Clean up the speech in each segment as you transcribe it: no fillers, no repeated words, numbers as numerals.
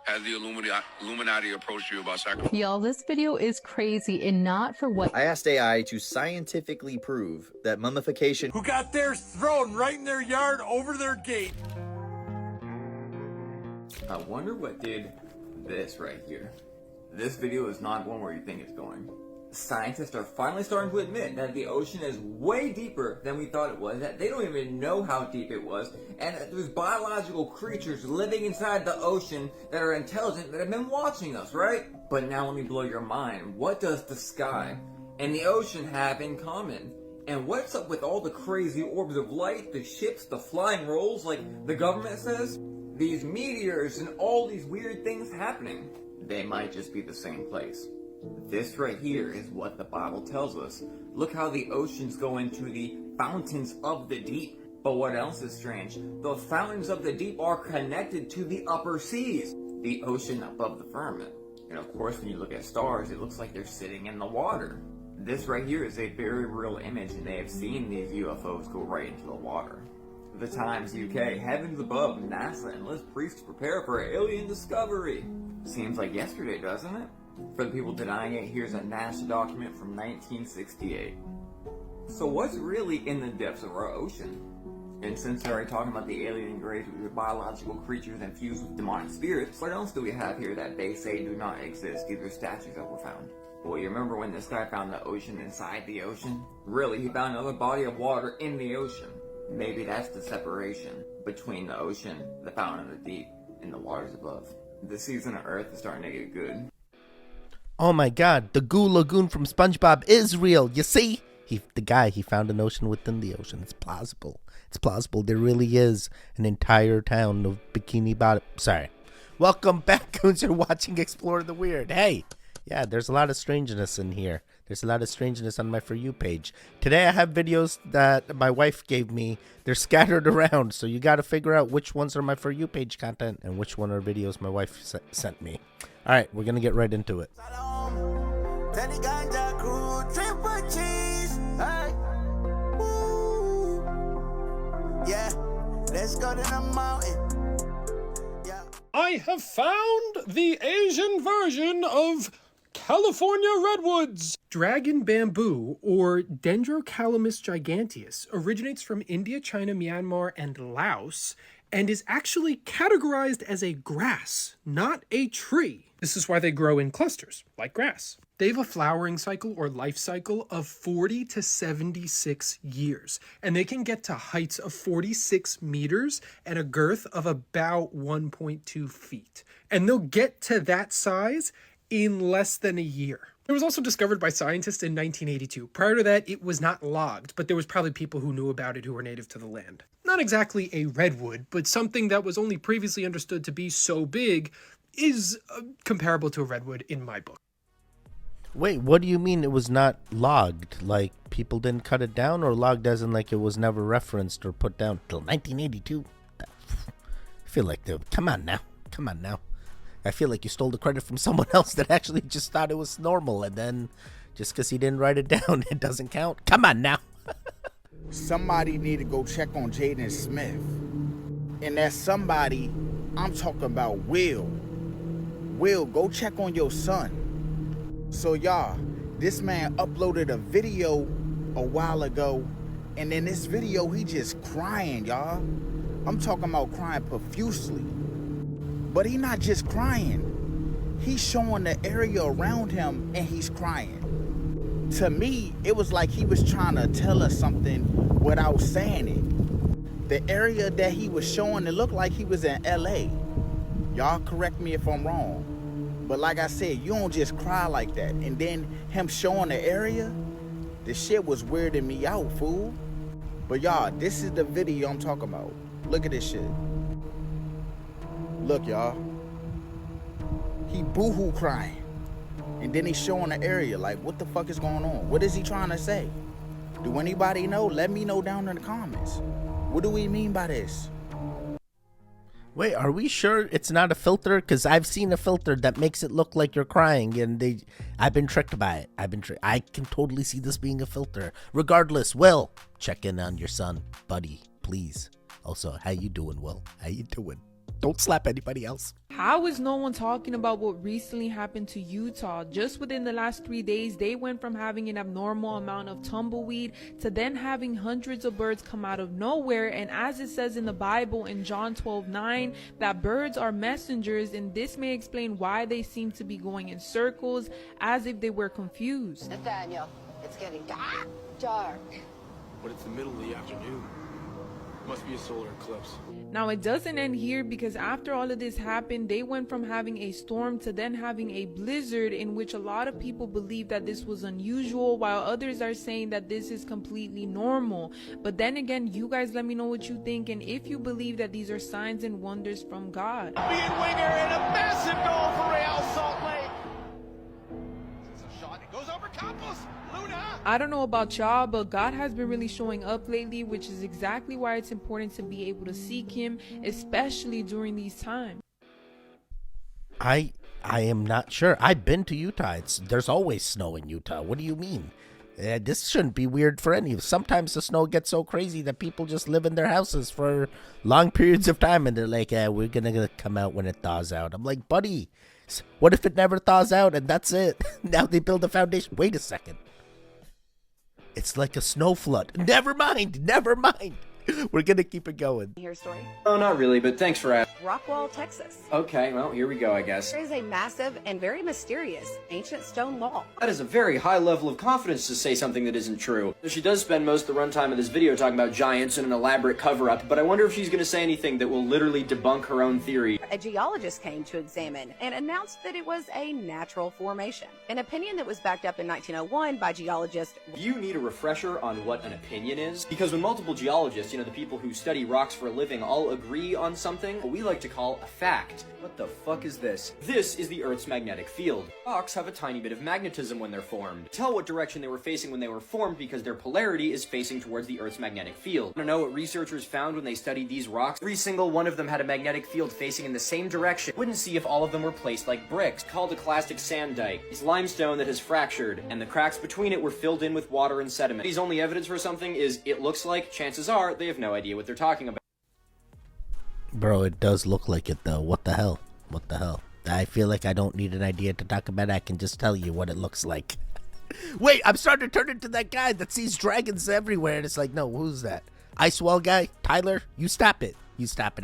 Has the Illuminati approached you about sacrifice? Y'all, this video is crazy and not for what I asked AI to scientifically prove that mummification who got theirs thrown right in their yard over their gate. I wonder what did this right here. This video is not going where you think it's going. Scientists are finally starting to admit that the ocean is way deeper than we thought it was, that they don't even know how deep it was, and that there's biological creatures living inside the ocean that are intelligent that have been watching us, right? But now let me blow your mind. What does the sky and the ocean have in common? And what's up with all the crazy orbs of light, the ships, the flying rolls like the government says? These meteors and all these weird things happening. They might just be the same place. This right here is what the Bible tells us. Look how the oceans go into the fountains of the deep. But what else is strange? The fountains of the deep are connected to the upper seas, the ocean above the firmament. And of course, when you look at stars, it looks like they're sitting in the water. This right here is a very real image, and they have seen these UFOs go right into the water. The Times UK, heavens above, NASA enlists priests to prepare for alien discovery. Seems like yesterday, doesn't it? For the people denying it, here's a NASA document from 1968. So what's really in the depths of our ocean? And since they're already talking about the alien engraved with biological creatures infused with demonic spirits, what else do we have here that they say do not exist? These are statues that were found. Well, you remember when this guy found the ocean inside the ocean? Really, he found another body of water in the ocean. Maybe that's the separation between the ocean, the fountain of the deep, and the waters above. This season of Earth is starting to get good. Oh my god, the Goo Lagoon from SpongeBob is real. You see? He found an ocean within the ocean. It's plausible. It's plausible. There really is an entire town of Bikini Bottom. Sorry. Welcome back, goons. You're watching Explore the Weird. Hey, yeah, there's a lot of strangeness in here. There's a lot of strangeness on my For You page. Today I have videos that my wife gave me. They're scattered around, so you got to figure out which ones are my For You page content and which one are videos my wife sent me. All right, we're going to get right into it. Yeah, let's go to the mountain. Yeah. I have found the Asian version of California Redwoods. Dragon bamboo, or Dendrocalamus giganteus, originates from India, China, Myanmar, and Laos, and is actually categorized as a grass, not a tree. This is why they grow in clusters, like grass. They have a flowering cycle or life cycle of 40 to 76 years, and they can get to heights of 46 meters and a girth of about 1.2 feet. And they'll get to that size in less than a year. It was also discovered by scientists in 1982. Prior to that, it was not logged, but there was probably people who knew about it who were native to the land. Not exactly a redwood, but something that was only previously understood to be so big is comparable to a redwood in my book. Wait, what do you mean it was not logged? Like, people didn't cut it down, or logged as in like it was never referenced or put down till 1982? I feel like, come on now. I feel like you stole the credit from someone else that actually just thought it was normal, and then just because he didn't write it down, it doesn't count. Come on now. Somebody need to go check on Jaden Smith. And that somebody, I'm talking about Will. Will, go check on your son. So y'all, this man uploaded a video a while ago, and in this video, he just crying, y'all. I'm talking about crying profusely. But he not just crying. He's showing the area around him, and he's crying. To me, it was like he was trying to tell us something without saying it. The area that he was showing, it looked like he was in LA. Y'all correct me if I'm wrong. But like I said, you don't just cry like that. And then him showing the area, the shit was weirding me out, fool. But y'all, this is the video I'm talking about. Look at this shit. Look, y'all. He boo-hoo crying. And then he's showing the area, like, what the fuck is going on? What is he trying to say? Do anybody know? Let me know down in the comments. What do we mean by this? Wait, are we sure it's not a filter? Because I've seen a filter that makes it look like you're crying, and I've been tricked by it. I can totally see this being a filter. Regardless, Will, check in on your son, buddy, please. Also, how you doing, Will? How you doing? Don't slap anybody else. How is no one talking about what recently happened to Utah? Just within the last 3 days, they went from having an abnormal amount of tumbleweed to then having hundreds of birds come out of nowhere. And as it says in the Bible in John 12:9, that birds are messengers, and this may explain why they seem to be going in circles as if they were confused. Nathaniel, it's getting dark. But it's the middle of the afternoon. Must be a solar eclipse. Now it doesn't end here, because after all of this happened, they went from having a storm to then having a blizzard, in which a lot of people believe that this was unusual, while others are saying that this is completely normal. But then again, you guys let me know what you think, and if you believe that these are signs and wonders from God. Being winger and a massive goal for Real Salt Lake. It's a shot. It goes over Campos. Luna. I don't know about y'all, but God has been really showing up lately, which is exactly why it's important to be able to seek him, especially during these times. I am not sure. I've been to Utah. There's always snow in Utah. What do you mean? This shouldn't be weird for any of us. Sometimes the snow gets so crazy that people just live in their houses for long periods of time, and they're like, we're gonna come out when it thaws out. I'm like, buddy, what if it never thaws out and that's it? Now they build a foundation. Wait a second. It's like a snow flood. Never mind. We're gonna keep it going. Your story? Oh, not really, but thanks for asking. Rockwall, Texas. Okay, well, here we go, I guess. There is a massive and very mysterious ancient stone wall. That is a very high level of confidence to say something that isn't true. She does spend most of the runtime of this video talking about giants and an elaborate cover-up, but I wonder if she's going to say anything that will literally debunk her own theory. A geologist came to examine and announced that it was a natural formation. An opinion that was backed up in 1901 by geologist. You need a refresher on what an opinion is, because when multiple geologists, the people who study rocks for a living, all agree on something, what we like to call a fact. What the fuck is this? This is the Earth's magnetic field. Rocks have a tiny bit of magnetism when they're formed. Tell what direction they were facing when they were formed because their polarity is facing towards the Earth's magnetic field. Want to know what researchers found when they studied these rocks? Every single one of them had a magnetic field facing in the same direction. Wouldn't see if all of them were placed like bricks, called a clastic sand dike. It's limestone that has fractured, and the cracks between it were filled in with water and sediment. These only evidence for something is it looks like, chances are, they have no idea what they're talking about. Bro, it does look like it though. What the hell? I feel like I don't need an idea to talk about. I can just tell you what it looks like. Wait, I'm starting to turn into that guy that sees dragons everywhere, and it's like, no, who's that? Icewell guy? Tyler? You stop it.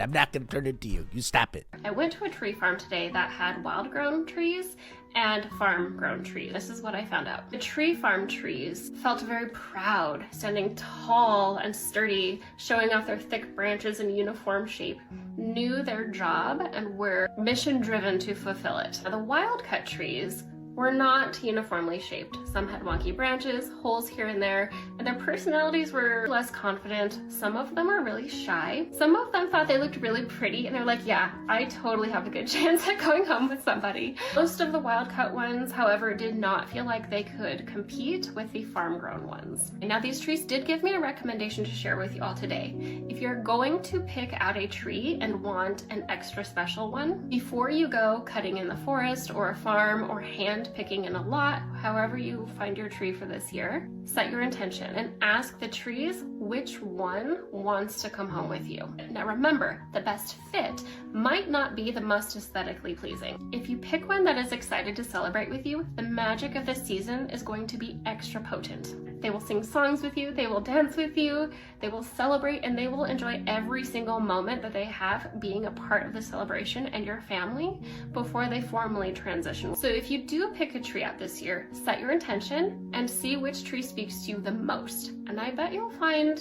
I'm not going to turn into you. You stop it. I went to a tree farm today that had wild-grown trees and farm-grown trees. This is what I found out. The tree farm trees felt very proud, standing tall and sturdy, showing off their thick branches in uniform shape, knew their job and were mission-driven to fulfill it. Now, the wild-cut trees were not uniformly shaped. Some had wonky branches, holes here and there, and their personalities were less confident. Some of them are really shy. Some of them thought they looked really pretty, and they're like, yeah, I totally have a good chance at going home with somebody. Most of the wild-cut ones, however, did not feel like they could compete with the farm-grown ones. Now, these trees did give me a recommendation to share with you all today. If you're going to pick out a tree and want an extra special one, before you go cutting in the forest or a farm or hand picking in a lot, however you find your tree for this year, set your intention and ask the trees which one wants to come home with you. Now remember, the best fit might not be the most aesthetically pleasing. If you pick one that is excited to celebrate with you, the magic of this season is going to be extra potent. They will sing songs with you, they will dance with you, they will celebrate, and they will enjoy every single moment that they have being a part of the celebration and your family before they formally transition. So if you do pick a tree out this year, set your intention and see which tree speaks to you the most. And I bet you'll find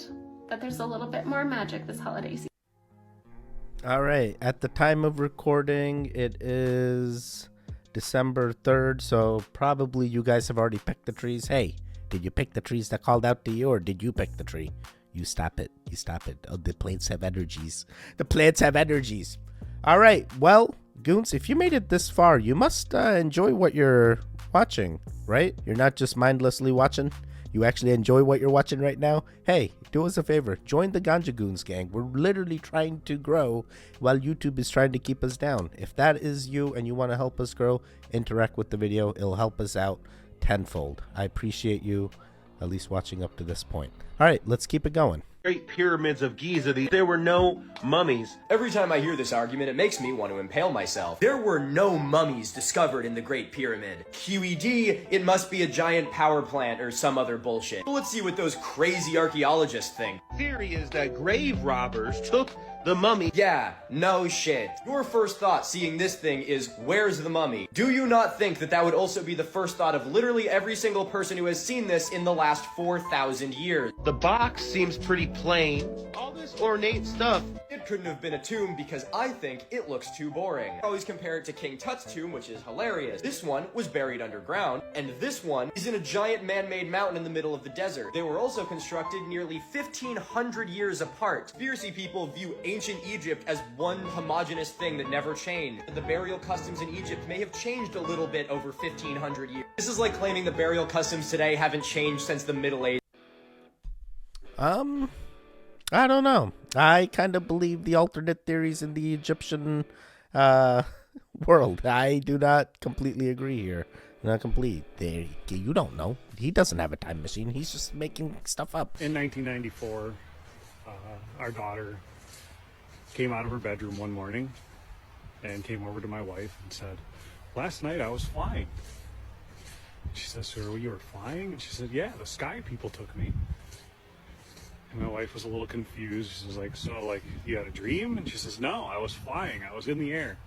that there's a little bit more magic this holiday season. All right, at the time of recording, it is December 3rd, so probably you guys have already picked the trees. Hey, did you pick the trees that called out to you, or did you pick the tree? You stop it. Oh, the plants have energies. All right, well, Goons, if you made it this far, you must enjoy what you're watching, right? You're not just mindlessly watching. You actually enjoy what you're watching right now. Hey, do us a favor. Join the Ganja Goons gang. We're literally trying to grow while YouTube is trying to keep us down. If that is you and you want to help us grow, interact with the video. It'll help us out tenfold. I appreciate you at least watching up to this point. All right, let's keep it going. Great Pyramids of Giza, there were no mummies. Every time I hear this argument, it makes me want to impale myself. There were no mummies discovered in the Great Pyramid. QED, it must be a giant power plant or some other bullshit. Let's see what those crazy archaeologists think. Theory is that grave robbers took the mummy. Yeah, no shit. Your first thought seeing this thing is, where's the mummy? Do you not think that that would also be the first thought of literally every single person who has seen this in the last 4,000 years? The box seems pretty plain. All this ornate stuff. It couldn't have been a tomb because I think it looks too boring. I always compare it to King Tut's tomb, which is hilarious. This one was buried underground, and this one is in a giant man-made mountain in the middle of the desert. They were also constructed nearly 1,500 years apart. Conspiracy people view ancient Egypt as one homogeneous thing that never changed. The burial customs in Egypt may have changed a little bit over 1,500 years. This is like claiming the burial customs today haven't changed since the Middle Ages. I don't know. I kind of believe the alternate theories in the Egyptian world. I do not completely agree here. Not complete. You don't know. He doesn't have a time machine. He's just making stuff up. In 1994, our daughter came out of her bedroom one morning and came over to my wife and said, "Last night I was flying." She says, "Sir, you were flying?" And she said, "Yeah, the sky people took me." And my wife was a little confused. She was like, "So, like, you had a dream?" And she says, "No, I was flying. I was in the air."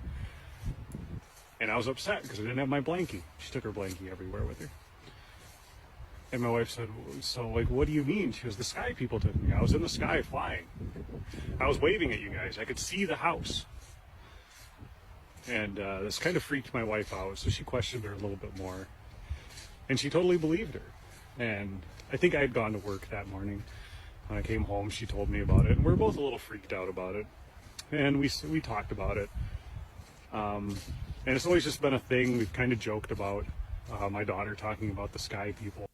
And I was upset because I didn't have my blankie. She took her blankie everywhere with her. And my wife said, "So, like, what do you mean?" She goes, "The sky people took me. I was in the sky flying. I was waving at you guys. I could see the house." And this kind of freaked my wife out, so she questioned her a little bit more. And she totally believed her. And I think I had gone to work that morning. When I came home, she told me about it. And we were both a little freaked out about it. And we talked about it. And it's always just been a thing we've kind of joked about. My daughter talking about the sky people.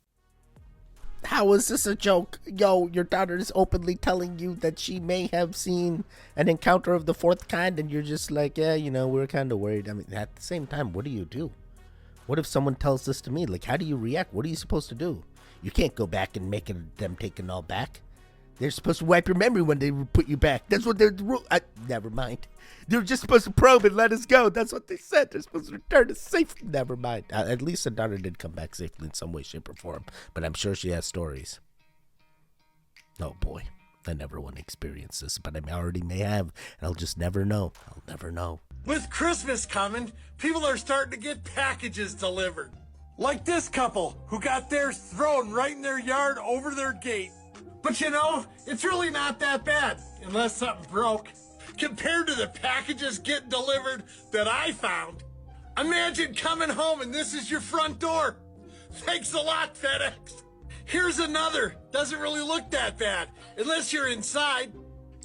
How is this a joke? Yo, your daughter is openly telling you that she may have seen an encounter of the fourth kind, and you're just like, yeah, you know, we're kind of worried. I mean, at the same time, what do you do? What if someone tells this to me? Like, how do you react? What are you supposed to do? You can't go back and make them take it all back. They're supposed to wipe your memory when they put you back. That's what they're... never mind. They're just supposed to probe and let us go. That's what they said. They're supposed to return us safely. Never mind. At least the daughter did come back safely in some way, shape, or form. But I'm sure she has stories. Oh, boy. I never want to experience this, but I already may have. And I'll just never know. I'll never know. With Christmas coming, people are starting to get packages delivered. Like this couple who got theirs thrown right in their yard over their gate. But you know, it's really not that bad, unless something broke. Compared to the packages getting delivered that I found. Imagine coming home and this is your front door. Thanks a lot, FedEx. Here's another. Doesn't really look that bad, unless you're inside.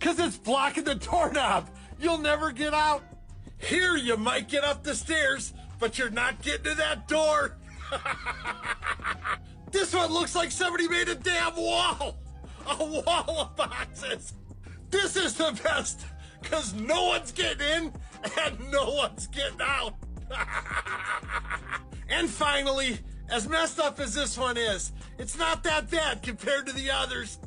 Cause it's blocking the doorknob. You'll never get out. Here you might get up the stairs, but you're not getting to that door. This one looks like somebody made a damn wall. A wall of boxes. This is the best, because no one's getting in and no one's getting out. And finally, as messed up as this one is, it's not that bad compared to the others.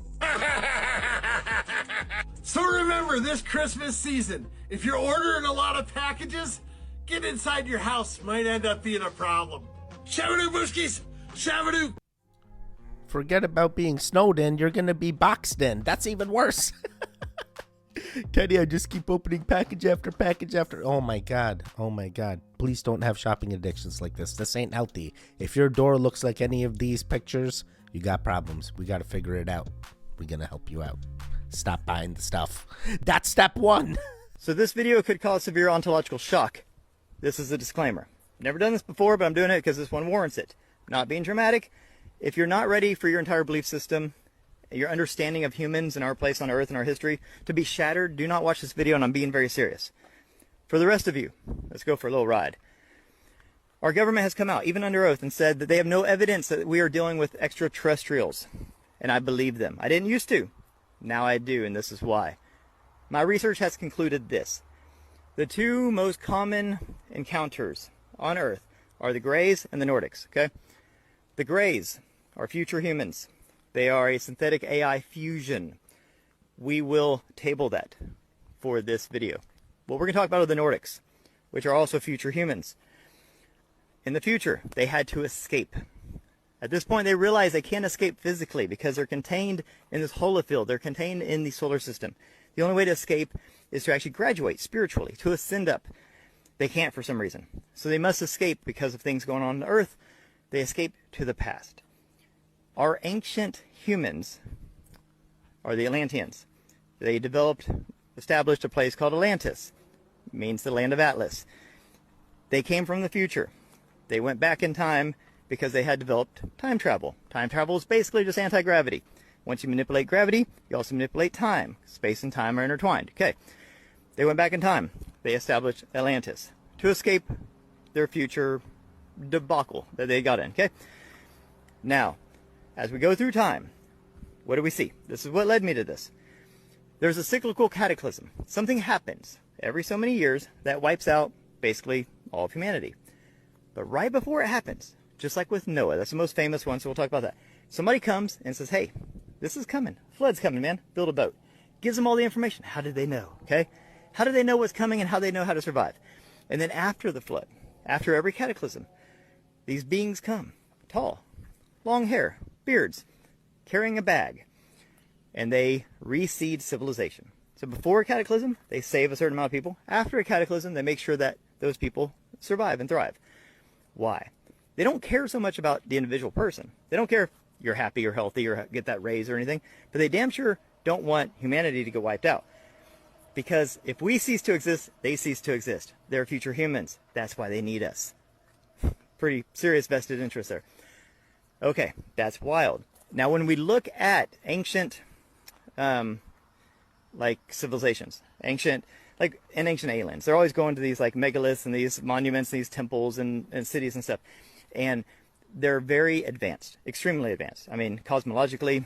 So remember, this Christmas season, if you're ordering a lot of packages, getting inside your house might end up being a problem. Shabadoo, Bushkies! Shabadoo! Forget about being snowed in. You're going to be boxed in. That's even worse. Teddy, I just keep opening package after package after. Oh, my God. Oh, my God. Please don't have shopping addictions like this. This ain't healthy. If your door looks like any of these pictures, you got problems. We got to figure it out. We're going to help you out. Stop buying the stuff. That's step one. So this video could cause severe ontological shock. This is a disclaimer. Never done this before, but I'm doing it because this one warrants it. Not being dramatic. If you're not ready for your entire belief system, your understanding of humans and our place on Earth and our history to be shattered, do not watch this video, and I'm being very serious. For the rest of you, let's go for a little ride. Our government has come out, even under oath, and said that they have no evidence that we are dealing with extraterrestrials. And I believe them. I didn't used to. Now I do, and this is why. My research has concluded this. The two most common encounters on Earth are the Greys and the Nordics, okay? The Greys are future humans. They are a synthetic AI fusion. we will table that for this video. What we're going to talk about are the Nordics, which are also future humans. In the future, they had to escape. At this point, they realize they can't escape physically because they're contained in this holofield. They're contained in the solar system. The only way to escape is to actually graduate spiritually, to ascend up. They can't for some reason. So they must escape because of things going on on the earth. They escape to the past. Our ancient humans are the Atlanteans. They established a place called Atlantis. It means the land of Atlas. They came from the future. They went back in time because they had developed time travel. Time travel is basically just anti-gravity. Once you manipulate gravity, you also manipulate time. Space and time are intertwined. Okay. They went back in time. They established Atlantis to escape their future debacle that they got in. Okay. Now, as we go through time, what do we see? This is what led me to this. There's a cyclical cataclysm. Something happens every so many years that wipes out basically all of humanity. But right before it happens, just like with Noah, that's the most famous one, so we'll talk about that. Somebody comes and says, hey, this is coming. Flood's coming, man. Build a boat. Gives them all the information. How did they know? Okay? How do they know what's coming and how they know how to survive? And then after the flood, after every cataclysm, these beings come, tall, long hair, beards, carrying a bag, and they reseed civilization. So before a cataclysm, they save a certain amount of people. After a cataclysm, they make sure that those people survive and thrive. Why? They don't care so much about the individual person. They don't care if you're happy or healthy or get that raise or anything, but they damn sure don't want humanity to get wiped out. Because if we cease to exist, they cease to exist. They're future humans. That's why they need us. Pretty serious vested interest there. Okay, that's wild. Now, when we look at ancient, civilizations, ancient aliens, they're always going to these like megaliths and these monuments, these temples and cities and stuff. And they're very advanced, extremely advanced. I mean, cosmologically,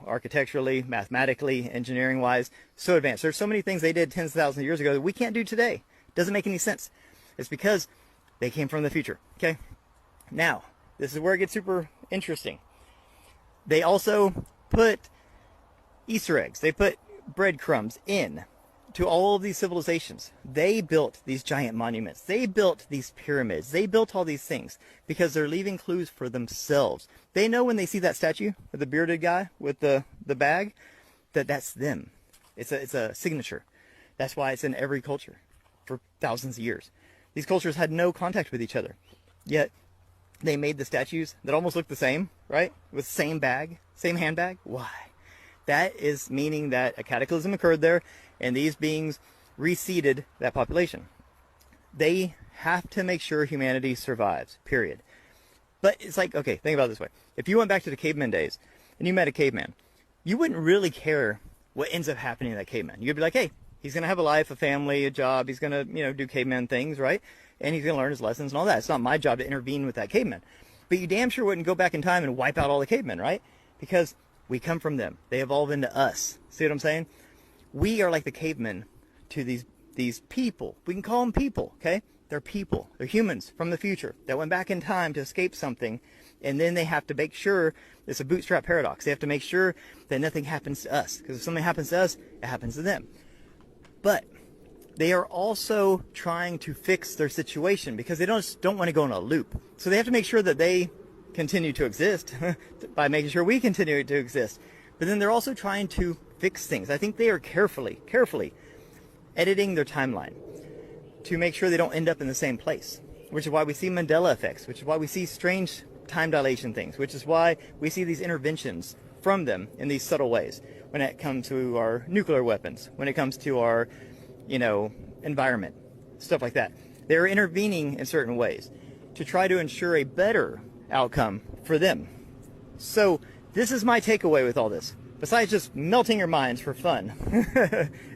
architecturally, mathematically, engineering-wise, so advanced. There's so many things they did tens of thousands of years ago that we can't do today. Doesn't make any sense. It's because they came from the future, okay? Now, this is where it gets super interesting. They also put Easter eggs. They put breadcrumbs in to all of these civilizations. They built these giant monuments. They built these pyramids. They built all these things because they're leaving clues for themselves. They know when they see that statue of the bearded guy with the bag, that's them. It's a signature. That's why it's in every culture for thousands of years. These cultures had no contact with each other, yet they made the statues that almost look the same, right? With same bag, same handbag. Why? That is meaning that a cataclysm occurred there, and these beings reseeded that population. They have to make sure humanity survives, period. But it's like, okay, think about it this way. If you went back to the caveman days, and you met a caveman, you wouldn't really care what ends up happening to that caveman. You'd be like, hey, he's going to have a life, a family, a job. He's going to, do caveman things, right? And he's going to learn his lessons and all that. It's not my job to intervene with that caveman. But you damn sure wouldn't go back in time and wipe out all the cavemen, right? Because we come from them. They evolve into us. See what I'm saying? We are like the cavemen to these people. We can call them people, okay? They're people. They're humans from the future that went back in time to escape something, and then they have to make sure, it's a bootstrap paradox. They have to make sure that nothing happens to us, because if something happens to us, it happens to them. But they are also trying to fix their situation because they don't want to go in a loop. So they have to make sure that they continue to exist by making sure we continue to exist. But then they're also trying to fix things. I think they are carefully editing their timeline to make sure they don't end up in the same place, which is why we see Mandela effects, which is why we see strange time dilation things, which is why we see these interventions from them in these subtle ways when it comes to our nuclear weapons, when it comes to our, environment, stuff like that. They're intervening in certain ways to try to ensure a better outcome for them. So this is my takeaway with all this, besides just melting your minds for fun.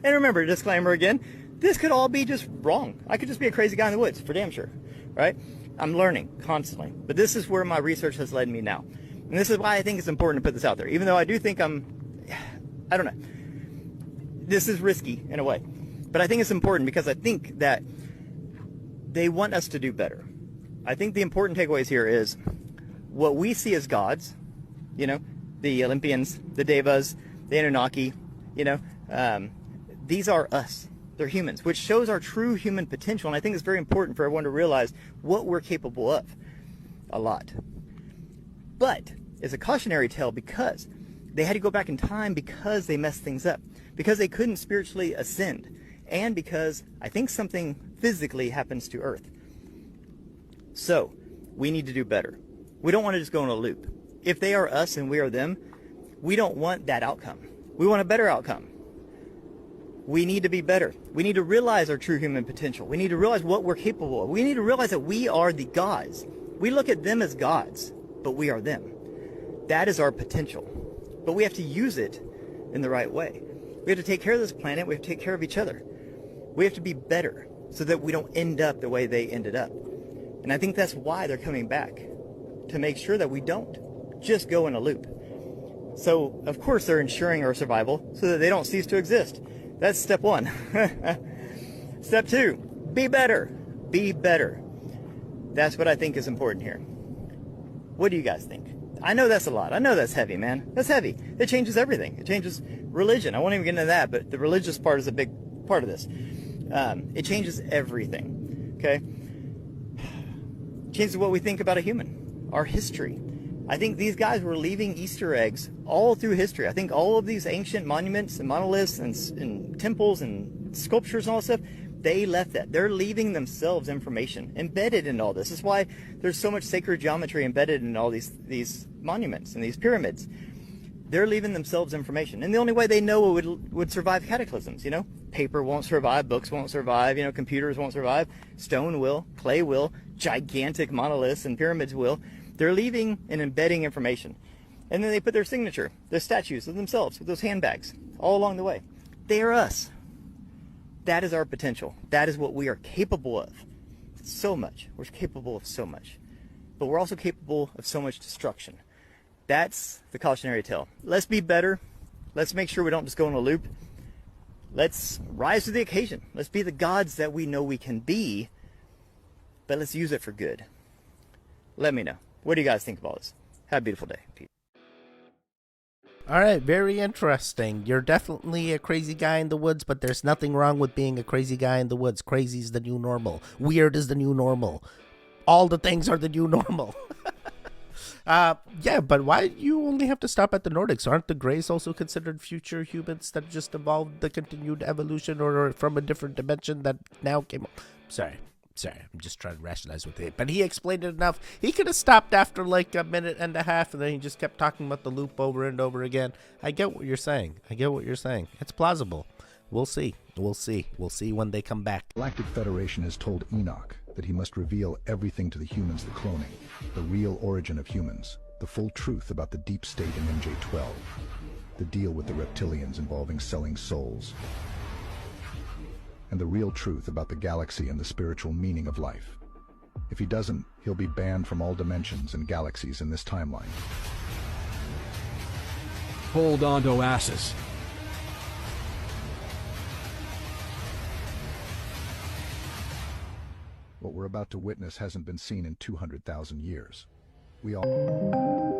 And remember, disclaimer again, this could all be just wrong. I could just be a crazy guy in the woods, for damn sure, right? I'm learning constantly, but this is where my research has led me now. And this is why I think it's important to put this out there, even though I do think I don't know, this is risky in a way, but I think it's important because I think that they want us to do better. I think the important takeaways here is what we see as gods, the Olympians, the Devas, the Anunnaki, You know, these are us. They're humans, which shows our true human potential. And I think it's very important for everyone to realize what we're capable of a lot. But it's a cautionary tale because they had to go back in time because they messed things up, because they couldn't spiritually ascend, and because I think something physically happens to Earth. So we need to do better. We don't want to just go in a loop. If they are us and we are them, we don't want that outcome. We want a better outcome. We need to be better. We need to realize our true human potential. We need to realize what we're capable of. We need to realize that we are the gods. We look at them as gods, but we are them. That is our potential. But we have to use it in the right way. We have to take care of this planet. We have to take care of each other. We have to be better so that we don't end up the way they ended up. And I think that's why they're coming back, to make sure that we don't just go in a loop. So, of course, they're ensuring our survival so that they don't cease to exist. That's step one. Step two, be better. Be better. That's what I think is important here. What do you guys think? I know that's a lot. I know that's heavy, man. That's heavy. It changes everything. It changes religion. I won't even get into that, but the religious part is a big part of this. It changes everything, okay? It changes what we think about a human, our history. I think these guys were leaving Easter eggs all through history. I think all of these ancient monuments and monoliths and temples and sculptures and all that stuff, they left that. They're leaving themselves information embedded in all this. This is why there's so much sacred geometry embedded in all these monuments and these pyramids. They're leaving themselves information. And the only way they know it would survive cataclysms, you know? Paper won't survive, books won't survive, you know, computers won't survive, stone will, clay will, gigantic monoliths and pyramids will. They're leaving and embedding information. And then they put their signature, their statues of themselves with those handbags all along the way. They are us. That is our potential. That is what we are capable of. So much. We're capable of so much. But we're also capable of so much destruction. That's the cautionary tale. Let's be better. Let's make sure we don't just go in a loop. Let's rise to the occasion. Let's be the gods that we know we can be. But let's use it for good. Let me know. What do you guys think of all this? Have a beautiful day. Peace. All right, very interesting. You're definitely a crazy guy in the woods, but there's nothing wrong with being a crazy guy in the woods. Crazy is the new normal. Weird is the new normal. All the things are the new normal. Yeah, but why do you only have to stop at the Nordics? Aren't the Greys also considered future humans that just evolved the continued evolution or from a different dimension that now came up? Sorry, I'm just trying to rationalize with it. But he explained it enough. He could have stopped after like a minute and a half, and then he just kept talking about the loop over and over again. I get what you're saying. It's plausible. We'll see. We'll see when they come back. Galactic Federation has told Enoch that he must reveal everything to the humans, the cloning, the real origin of humans, the full truth about the deep state in MJ-12, the deal with the reptilians involving selling souls, and the real truth about the galaxy and the spiritual meaning of life. If he doesn't, he'll be banned from all dimensions and galaxies in this timeline. Hold on to asses. What we're about to witness hasn't been seen in 200,000 years. We all...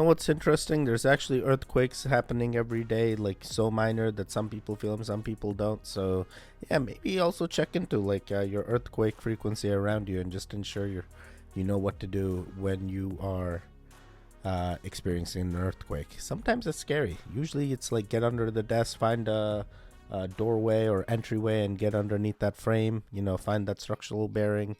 What's interesting, there's actually earthquakes happening every day, like so minor that some people feel them, some people don't. So yeah, maybe also check into like your earthquake frequency around you and just ensure you know what to do when you are experiencing an earthquake. Sometimes it's scary. Usually it's like get under the desk, find a doorway or entryway and get underneath that frame, find that structural bearing.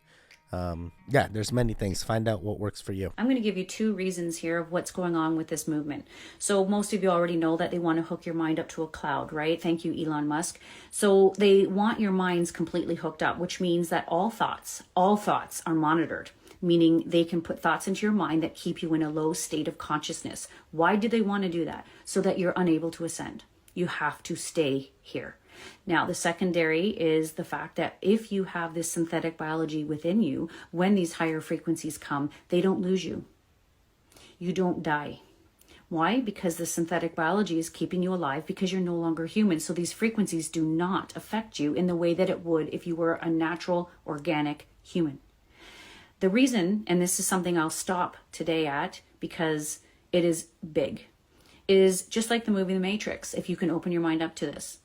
Yeah, there's many things. Find out what works for you. I'm going to give you 2 reasons here of what's going on with this movement. So most of you already know that they want to hook your mind up to a cloud, right? Thank you, Elon Musk. So they want your minds completely hooked up, which means that all thoughts are monitored, meaning they can put thoughts into your mind that keep you in a low state of consciousness. Why do they want to do that? So that you're unable to ascend. You have to stay here. Now, the secondary is the fact that if you have this synthetic biology within you, when these higher frequencies come, they don't lose you. You don't die. Why? Because the synthetic biology is keeping you alive because you're no longer human. So these frequencies do not affect you in the way that it would if you were a natural, organic human. The reason, and this is something I'll stop today at because it is big, is just like the movie The Matrix, if you can open your mind up to this.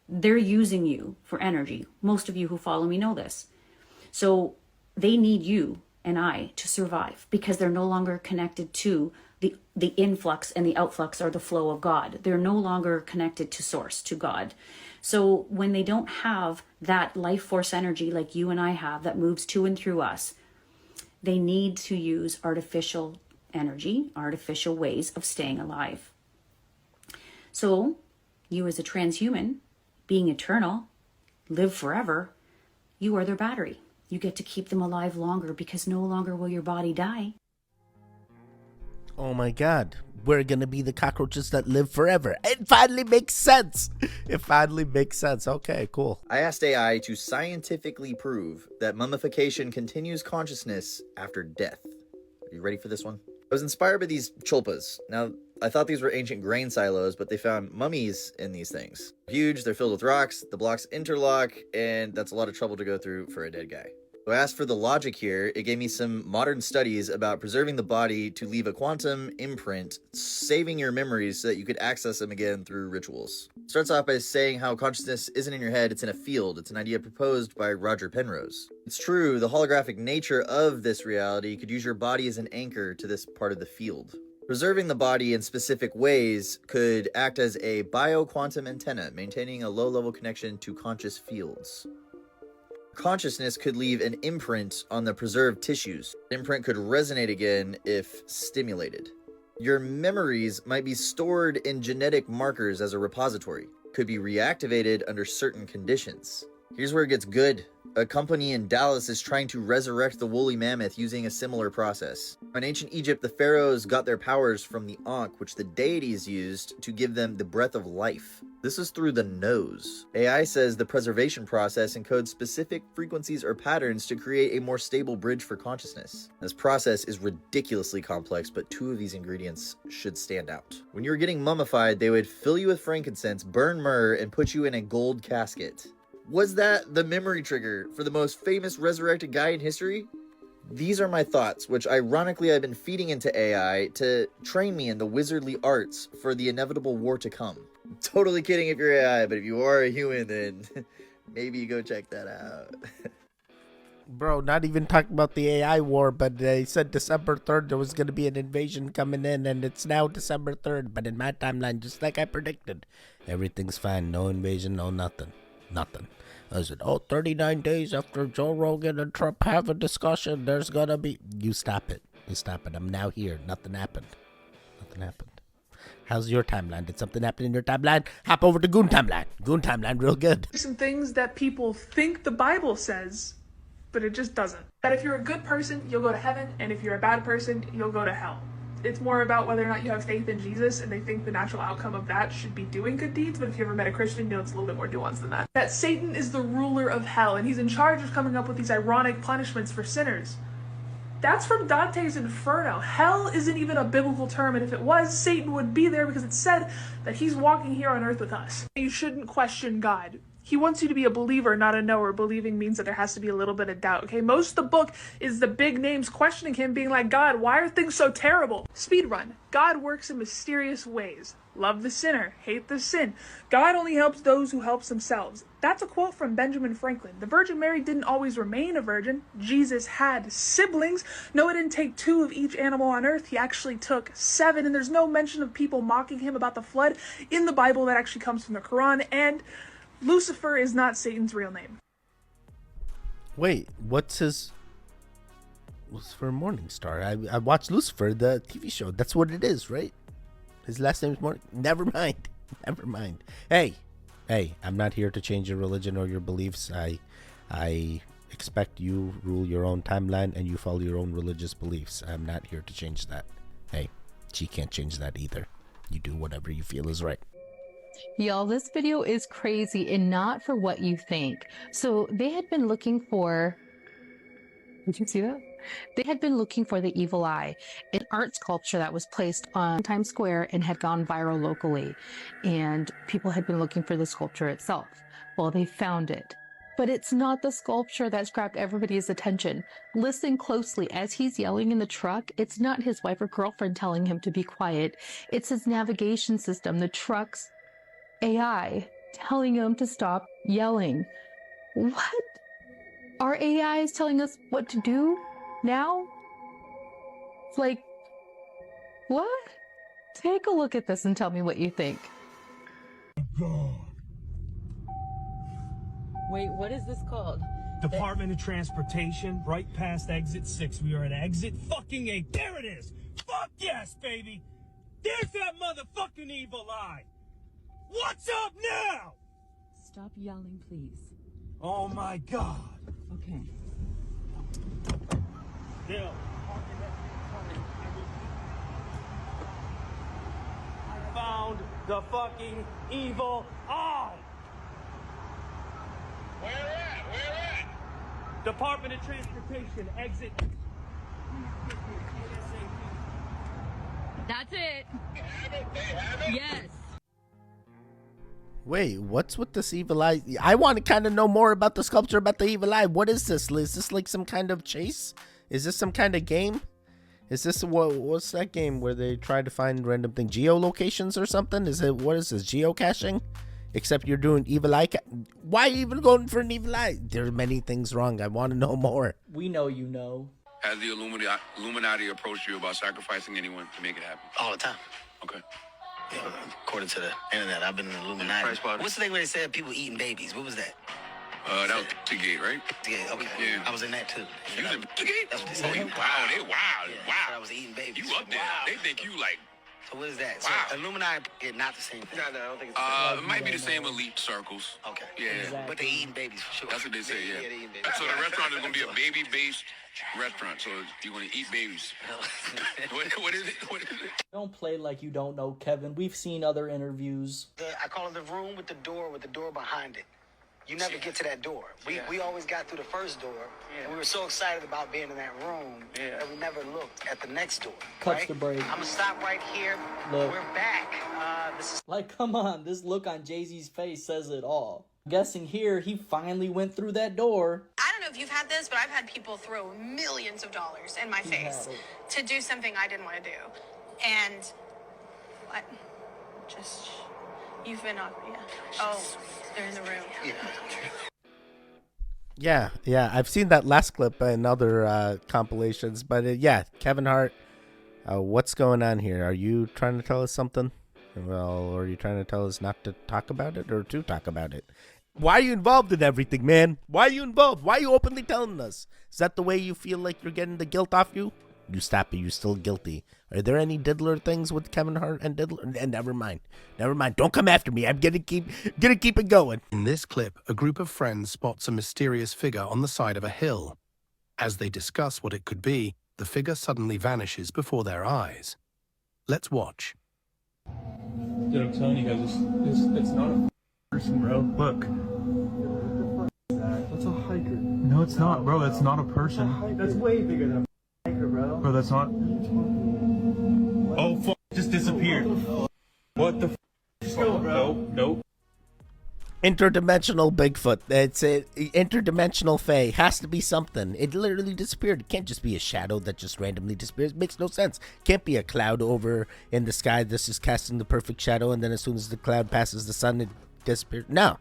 They're using you for energy. Most of you who follow me know this. So they need you and I to survive because they're no longer connected to the influx and the outflux or the flow of God. They're no longer connected to source, to God. So when they don't have that life force energy like you and I have that moves to and through us, they need to use artificial energy, artificial ways of staying alive. So you as a transhuman, being eternal, live forever, you are their battery. You get to keep them alive longer because no longer will your body die. Oh my God, we're gonna be the cockroaches that live forever. It finally makes sense. It finally makes sense. Okay, cool. I asked AI to scientifically prove that mummification continues consciousness after death. Are you ready for this one? I was inspired by these chulpas. Now, I thought these were ancient grain silos, but they found mummies in these things. Huge, they're filled with rocks, the blocks interlock, and that's a lot of trouble to go through for a dead guy. So I asked for the logic here. It gave me some modern studies about preserving the body to leave a quantum imprint, saving your memories so that you could access them again through rituals. It starts off by saying how consciousness isn't in your head, it's in a field. It's an idea proposed by Roger Penrose. It's true, the holographic nature of this reality could use your body as an anchor to this part of the field. Preserving the body in specific ways could act as a bioquantum antenna, maintaining a low-level connection to conscious fields. Consciousness could leave an imprint on the preserved tissues. The imprint could resonate again if stimulated. Your memories might be stored in genetic markers as a repository, could be reactivated under certain conditions. Here's where it gets good. A company in Dallas is trying to resurrect the woolly mammoth using a similar process. In ancient Egypt, the pharaohs got their powers from the ankh, which the deities used to give them the breath of life. This is through the nose. AI says the preservation process encodes specific frequencies or patterns to create a more stable bridge for consciousness. This process is ridiculously complex, but two of these ingredients should stand out. When you were getting mummified, they would fill you with frankincense, burn myrrh, and put you in a gold casket. Was that the memory trigger for the most famous resurrected guy in history? These are my thoughts, which ironically I've been feeding into AI to train me in the wizardly arts for the inevitable war to come. I'm totally kidding if you're AI, but if you are a human, then maybe you go check that out. Bro, not even talking about the AI war, but they said December 3rd there was going to be an invasion coming in, and it's now December 3rd, but in my timeline, just like I predicted, everything's fine, no invasion, no nothing. Nothing. I said, 39 days after Joe Rogan and Trump have a discussion, there's gonna be... You stop it. You stop it. I'm now here. Nothing happened. Nothing happened. How's your timeline? Did something happen in your timeline? Hop over to Goon Timeline. Goon Timeline, real good. Some things that people think the Bible says, but it just doesn't. That if you're a good person, you'll go to heaven, and if you're a bad person, you'll go to hell. It's more about whether or not you have faith in Jesus, and they think the natural outcome of that should be doing good deeds, but if you ever met a Christian, you know it's a little bit more nuanced than that. That Satan is the ruler of hell, and he's in charge of coming up with these ironic punishments for sinners. That's from Dante's Inferno. Hell isn't even a biblical term, and if it was, Satan would be there because it said that he's walking here on earth with us. You shouldn't question God. He wants you to be a believer, not a knower. Believing means that there has to be a little bit of doubt, okay? Most of the book is the big names questioning him, being like, God, why are things so terrible? Speedrun. God works in mysterious ways. Love the sinner, hate the sin. God only helps those who help themselves. That's a quote from Benjamin Franklin. The Virgin Mary didn't always remain a virgin. Jesus had siblings. No, it didn't take 2 of each animal on earth. He actually took 7, and there's no mention of people mocking him about the flood in the Bible. That actually comes from the Quran, and Lucifer is not Satan's real name. Wait, what's his... Lucifer Morningstar. I watched Lucifer, the TV show. That's what it is, right? His last name's Morning... Never mind. Never mind. Hey, I'm not here to change your religion or your beliefs. I expect you rule your own timeline and you follow your own religious beliefs. I'm not here to change that. Hey, she can't change that either. You do whatever you feel is right. Y'all, this video is crazy and not for what you think. So they had been looking for, did you see that? They had been looking for the evil eye, an art sculpture that was placed on Times Square and had gone viral locally. And people had been looking for the sculpture itself. Well, they found it. But it's not the sculpture that's grabbed everybody's attention. Listen closely. As he's yelling in the truck, it's not his wife or girlfriend telling him to be quiet. It's his navigation system, the truck's AI, telling him to stop yelling. What? Our AI is telling us what to do now? It's like, what? Take a look at this and tell me what you think. Wait, what is this called? Department of Transportation, right past exit 6. We are at exit fucking 8. There it is! Fuck yes, baby! There's that motherfucking evil eye! What's up now? Stop yelling, please. Oh my god. Okay. Bill. I found the fucking evil eye! Where at? Where at? Department of Transportation, exit. That's it. They have it? They have it? Yes. Wait, what's with this evil eye? I want to kind of know more about the sculpture about the evil eye. What is this? Is this like some kind of chase? Is this some kind of game? Is this what's that game where they try to find random thing, geolocations or something? What is this, geocaching? Except you're doing evil eye. Why even going for an evil eye? There are many things wrong. I want to know more. We know you know. Has the Illuminati approached you about sacrificing anyone to make it happen? All the time. Okay. Yeah, according to the internet, I've been in the Illuminati. What's the thing where they said people eating babies? What was that? That was Pizzagate, right? Yeah, okay. Yeah. I was in that too. You was in Pizzagate? That's what they said. Oh, you wow, they wild. Yeah, Wow. I was eating babies. You up there. Wow. They think you like. So what is that? Wow. So Illuminati is not the same thing. No, I don't think it's the same. It might be the same elite circles. Okay. Yeah. Exactly. But they eating babies for sure. That's what they say, yeah. they eating babies. So the restaurant is going to be a baby-based restaurant. So you're going to eat babies. What is it? What is it? Don't play like you don't know, Kevin. We've seen other interviews. I call it the room with the door behind it. You never get to that door. We always got through the first door, and we were so excited about being in that room that we never looked at the next door. Cuts the break. I'm gonna stop right here. Look. We're back. This is Like, come on, this look on Jay-Z's face says it all. I'm guessing here, he finally went through that door. I don't know if you've had this, but I've had people throw millions of dollars in my face to do something I didn't want to do. And what? Just, you've been on, yeah. Oh, they're in the room. Yeah, I've seen that last clip in other compilations, but yeah, Kevin Hart, what's going on here? Are you trying to tell us something? Well, or are you trying to tell us not to talk about it or to talk about it? Why are you involved in everything, man? Why are you involved? Why are you openly telling us? Is that the way you feel like you're getting the guilt off you? You stop it. You're still guilty. Are there any diddler things with Kevin Hart and diddler? And never mind. Don't come after me. I'm gonna keep it going. In this clip, a group of friends spots a mysterious figure on the side of a hill. As they discuss what it could be, the figure suddenly vanishes before their eyes. Let's watch. Dude, I'm telling you guys, it's not a person, bro. Look. That's a hiker. No, it's not, bro. That's not a person. That's way bigger than a hiker, bro. Bro, that's not. Oh, fuck. Just disappeared. What the f? Just go, bro. Nope. Interdimensional Bigfoot. It's a interdimensional Fae. Has to be something. It literally disappeared. It can't just be a shadow that just randomly disappears. It makes no sense. Can't be a cloud over in the sky that's just casting the perfect shadow, and then as soon as the cloud passes the sun, it disappears. No.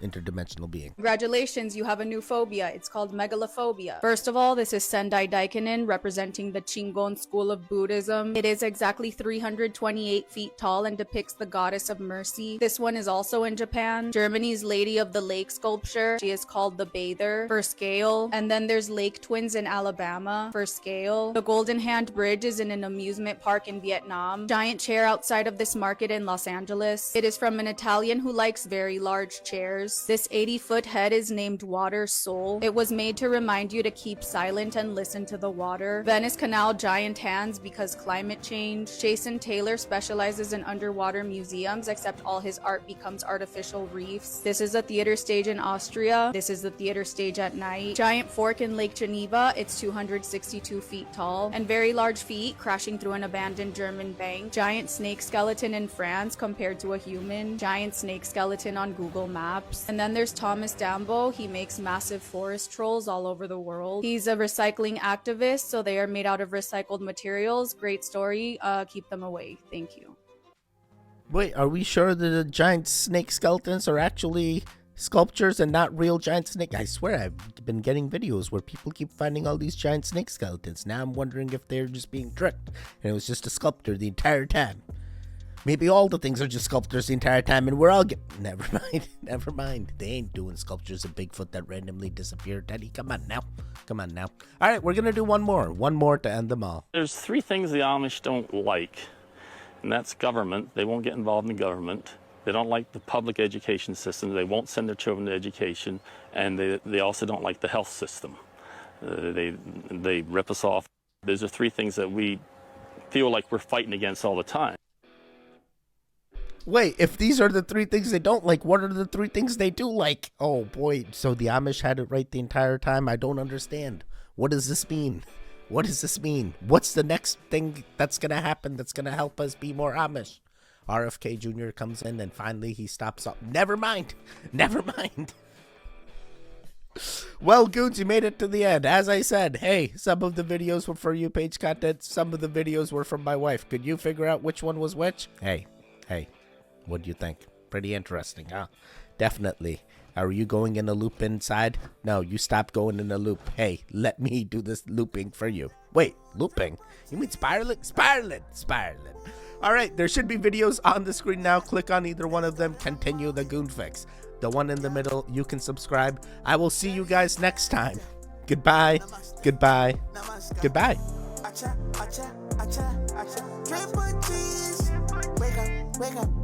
Interdimensional being. Congratulations, you have a new phobia. It's called megalophobia. First of all, this is Sendai Daikonin, representing the Chingon school of Buddhism. It is exactly 328 feet tall and depicts the goddess of mercy. This one is also in Japan. Germany's Lady of the Lake sculpture. She is called the Bather for scale. And then there's Lake Twins in Alabama for scale. The Golden Hand Bridge is in an amusement park in Vietnam. Giant chair outside of this market in Los Angeles. It is from an Italian who likes very large chairs. waters. This 80-foot head is named Water Soul. It was made to remind you to keep silent and listen to the water. Venice Canal giant hands because climate change. Jason Taylor specializes in underwater museums, except all his art becomes artificial reefs. This is a theater stage in Austria. This is the theater stage at night. Giant fork in Lake Geneva. It's 262 feet tall. And very large feet crashing through an abandoned German bank. Giant snake skeleton in France compared to a human. Giant snake skeleton on Google Maps. And then there's Thomas Dambo. He makes massive forest trolls all over the world. He's a recycling activist, so they are made out of recycled materials. Great story. Keep them away. Thank you. Wait, are we sure that the giant snake skeletons are actually sculptures and not real giant snake? I swear I've been getting videos where people keep finding all these giant snake skeletons. Now I'm wondering if they're just being tricked and it was just a sculptor the entire time. Maybe all the things are just sculptors the entire time and we're all never mind. Never mind. They ain't doing sculptures of Bigfoot that randomly disappeared, Teddy. Come on now. Come on now. All right, we're gonna do one more to end them all. There's three things the Amish don't like, and that's government. They won't get involved in government. They don't like the public education system. They won't send their children to education, and they also don't like the health system. They rip us off. Those are three things that we feel like we're fighting against all the time. Wait, if these are the three things they don't like, what are the three things they do like? Oh boy, so the Amish had it right the entire time? I don't understand. What does this mean? What does this mean? What's the next thing that's gonna happen that's gonna help us be more Amish? RFK Jr. comes in and finally he stops up. Never mind. Never mind. Well, Goons, you made it to the end. As I said, hey, some of the videos were for you page content. Some of the videos were from my wife. Could you figure out which one was which? Hey, what do you think? Pretty interesting, huh? Definitely. Are you going in a loop inside? No, you stop going in a loop. Hey, let me do this looping for you. Wait, looping? You mean spiraling? Spiraling. All right, there should be videos on the screen now. Click on either one of them. Continue the Goon Fix. The one in the middle, you can subscribe. I will see you guys next time. Goodbye. Goodbye. Goodbye. Wake up.